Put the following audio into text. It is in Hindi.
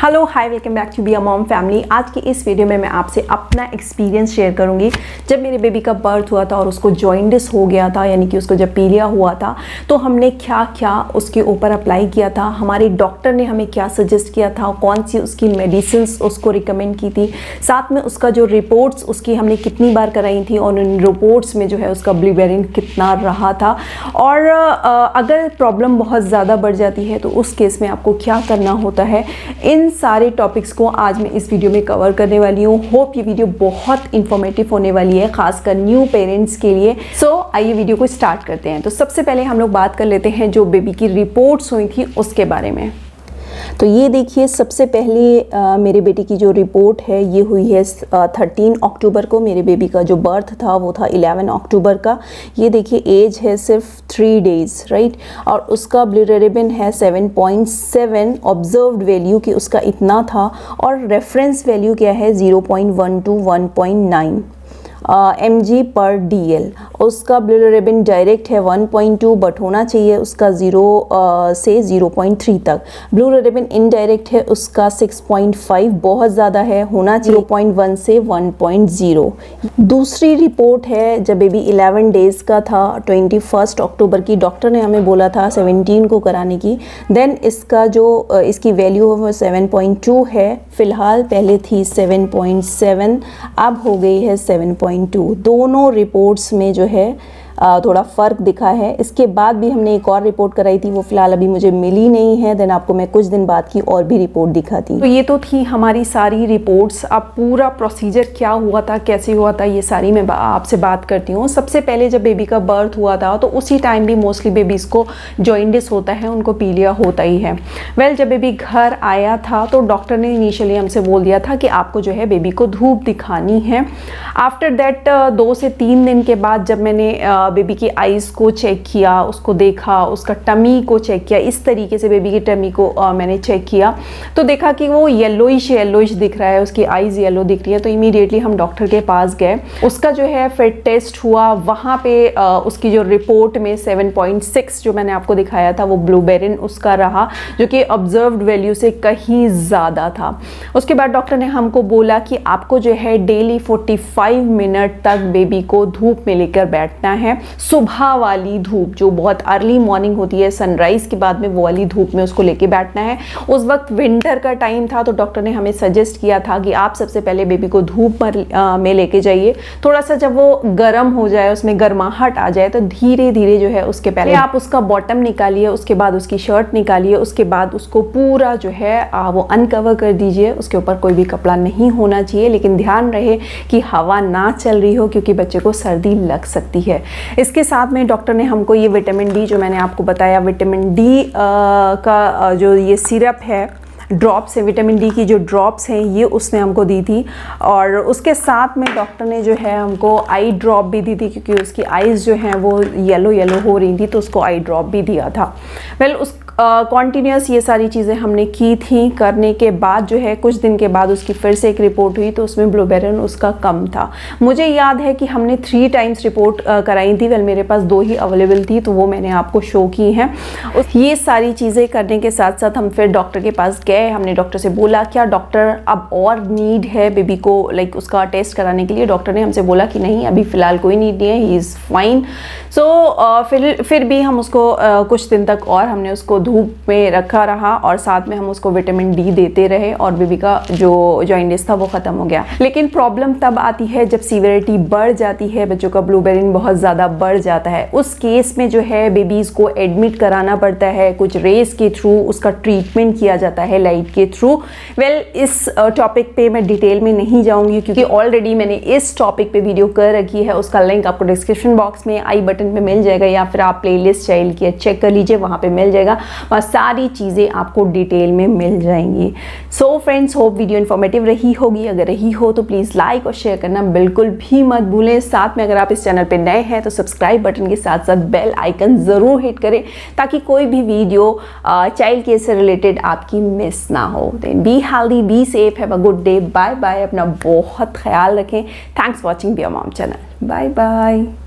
Hello hi welcome back to be a mom family. आज की इस वीडियो में मैं आपसे अपना एक्सपीरियंस शेयर करूंगी। जब मेरे बेबी का बर्थ हुआ था और उसको जॉइंडिस हो गया था, यानी कि उसको जब पीलिया हुआ था, तो हमने क्या क्या उसके ऊपर अप्लाई किया था, हमारे डॉक्टर ने हमें क्या सजेस्ट किया था, कौन सी उसकी मेडिसिन उसको रिकमेंड की थी, साथ में उसका जो रिपोर्ट्स उसकी हमने कितनी बार कराई थी और उन रिपोर्ट्स में जो है उसका ब्लिवेरिन कितना रहा था, और अगर प्रॉब्लम बहुत ज़्यादा बढ़ जाती है तो उस केस में आपको क्या करना होता है। इन सारे टॉपिक्स को आज मैं इस वीडियो में कवर करने वाली हूँ। होप ये वीडियो बहुत इंफॉर्मेटिव होने वाली है, खासकर न्यू पेरेंट्स के लिए। सो आइए वीडियो को स्टार्ट करते हैं। तो सबसे पहले हम लोग बात कर लेते हैं जो बेबी की रिपोर्ट्स हुई थी उसके बारे में। तो ये देखिए, सबसे पहले मेरे बेटे की जो रिपोर्ट है ये हुई है 13 अक्टूबर को। मेरे बेबी का जो बर्थ था वो था 11 अक्टूबर का। ये देखिए, एज है सिर्फ 3 डेज़, राइट। और उसका बिलिरुबिन है 7.7, ऑब्जर्व्ड वैल्यू कि उसका इतना था, और रेफरेंस वैल्यू क्या है 0.1 to 1.9 mg पर DL। उसका बिलिरुबिन डायरेक्ट है 1.2, बट होना चाहिए उसका 0 से 0.3 तक। बिलिरुबिन इनडायरेक्ट है उसका 6.5, बहुत ज़्यादा है, होना चाहिए 0.1 से 1.0। दूसरी रिपोर्ट है जब बेबी 11 डेज़ का था, 21 अक्टूबर की। डॉक्टर ने हमें बोला था 17 को कराने की। देन इसका जो इसकी वैल्यू है वो 7.2 है फ़िलहाल, पहले थी 7.7, अब हो गई है 7.2। दोनों रिपोर्ट्स में जो है थोड़ा फ़र्क दिखा है। इसके बाद भी हमने एक और रिपोर्ट कराई थी, वो फ़िलहाल अभी मुझे मिली नहीं है। देन आपको मैं कुछ दिन बाद की और भी रिपोर्ट दिखाती। तो ये तो थी हमारी सारी रिपोर्ट्स। अब पूरा प्रोसीजर क्या हुआ था, कैसे हुआ था, ये सारी मैं आपसे बात करती हूँ। सबसे पहले जब बेबी का बर्थ हुआ था तो उसी टाइम भी मोस्टली बेबीज़ को जॉइंडिस होता है, उनको पीलिया होता ही है। वेल, जब बेबी घर आया था तो डॉक्टर ने इनिशियली हमसे बोल दिया था कि आपको जो है बेबी को धूप दिखानी है। आफ्टर दैट 2 से 3 दिन के बाद जब मैंने बेबी की आइज़ को चेक किया, उसको देखा, उसका टमी को चेक किया, इस तरीके से बेबी की टमी को मैंने चेक किया, तो देखा कि वो येलोइश दिख रहा है, उसकी आइज़ येलो दिख रही है। तो इमीडिएटली हम डॉक्टर के पास गए, उसका जो है फिर टेस्ट हुआ। वहाँ पे उसकी जो रिपोर्ट में 7.6 जो मैंने आपको दिखाया था वो ब्लूबेरिन उसका रहा, जो कि ऑब्जर्व्ड वैल्यू से कहीं ज़्यादा था। उसके बाद डॉक्टर ने हमको बोला कि आपको जो है डेली 45 मिनट तक बेबी को धूप में लेकर बैठना है। सुबह वाली धूप जो बहुत अर्ली मॉर्निंग होती है, सनराइज के बाद में, वो वाली धूप में उसको लेके बैठना है। उस वक्त विंटर का टाइम था, तो डॉक्टर ने हमें सजेस्ट किया था कि आप सबसे पहले बेबी को धूप में लेके जाइए। थोड़ा सा जब वो गर्म हो जाए, उसमें गर्माहट आ जाए, तो धीरे धीरे जो है उसके पहले आप उसका बॉटम निकालिए, उसके बाद उसकी शर्ट निकालिए, उसके बाद उसको पूरा जो है वो अनकवर कर दीजिए। उसके ऊपर कोई भी कपड़ा नहीं होना चाहिए, लेकिन ध्यान रहे कि हवा ना चल रही हो, क्योंकि बच्चे को सर्दी लग सकती है। इसके साथ में डॉक्टर ने हमको ये विटामिन डी, जो मैंने आपको बताया, विटामिन डी का जो ये सिरप है, ड्रॉप्स है, विटामिन डी की जो ड्रॉप्स हैं, ये उसने हमको दी थी। और उसके साथ में डॉक्टर ने जो है हमको आई ड्रॉप भी दी थी, क्योंकि उसकी आइज़ जो हैं वो येलो हो रही थी, तो उसको आई ड्रॉप भी दिया था। वेल, उस कॉन्टीन्यूस ये सारी चीज़ें हमने की थी। करने के बाद जो है कुछ दिन के बाद उसकी फिर से एक रिपोर्ट हुई, तो उसमें ब्लूबेरिन उसका कम था। मुझे याद है कि हमने 3 टाइम्स रिपोर्ट कराई थी। वेल, मेरे पास 2 ही अवेलेबल थी, तो वो मैंने आपको शो की हैं। ये सारी चीज़ें करने के साथ साथ हम फिर डॉक्टर के पास गए। हमने डॉक्टर से बोला क्या डॉक्टर अब और नीड है बेबी को लाइक उसका टेस्ट कराने के लिए। डॉक्टर ने हमसे बोला कि नहीं, अभी फ़िलहाल कोई नीड नहीं है, ही इज़ फाइन। सो फिर भी हम उसको कुछ दिन तक और हमने उसको धूप में रखा रहा, और साथ में हम उसको विटामिन डी देते रहे, और बेबी का जो जॉइंडिस था वो ख़त्म हो गया। लेकिन प्रॉब्लम तब आती है जब सीवियरिटी बढ़ जाती है, बच्चों का ब्लूबेरिन बहुत ज़्यादा बढ़ जाता है। उस केस में जो है बेबीज़ को एडमिट कराना पड़ता है, कुछ रेस के थ्रू उसका ट्रीटमेंट किया जाता है, लाइट के थ्रू। वेल, इस टॉपिक पे मैं डिटेल में नहीं जाऊँगी, क्योंकि ऑलरेडी मैंने इस टॉपिक पे वीडियो कर रखी है। उसका लिंक आपको डिस्क्रिप्शन बॉक्स में, आई बटन पे मिल जाएगा, या फिर आप प्लेलिस्ट चाइल्ड की चेक कर लीजिए, वहाँ पे मिल जाएगा। और सारी चीज़ें आपको डिटेल में मिल जाएंगी। So friends, hope video informative रही होगी। अगर रही हो तो प्लीज़ लाइक और शेयर करना बिल्कुल भी मत भूलें। साथ में अगर आप इस चैनल पे नए हैं तो सब्सक्राइब बटन के साथ साथ बेल आइकन ज़रूर हिट करें, ताकि कोई भी वीडियो चाइल्ड केयर से रिलेटेड आपकी मिस ना हो। Then be healthy, be safe, have a good day, bye bye. अपना बहुत ख्याल रखें। Thanks watching be a mom channel. Bye bye.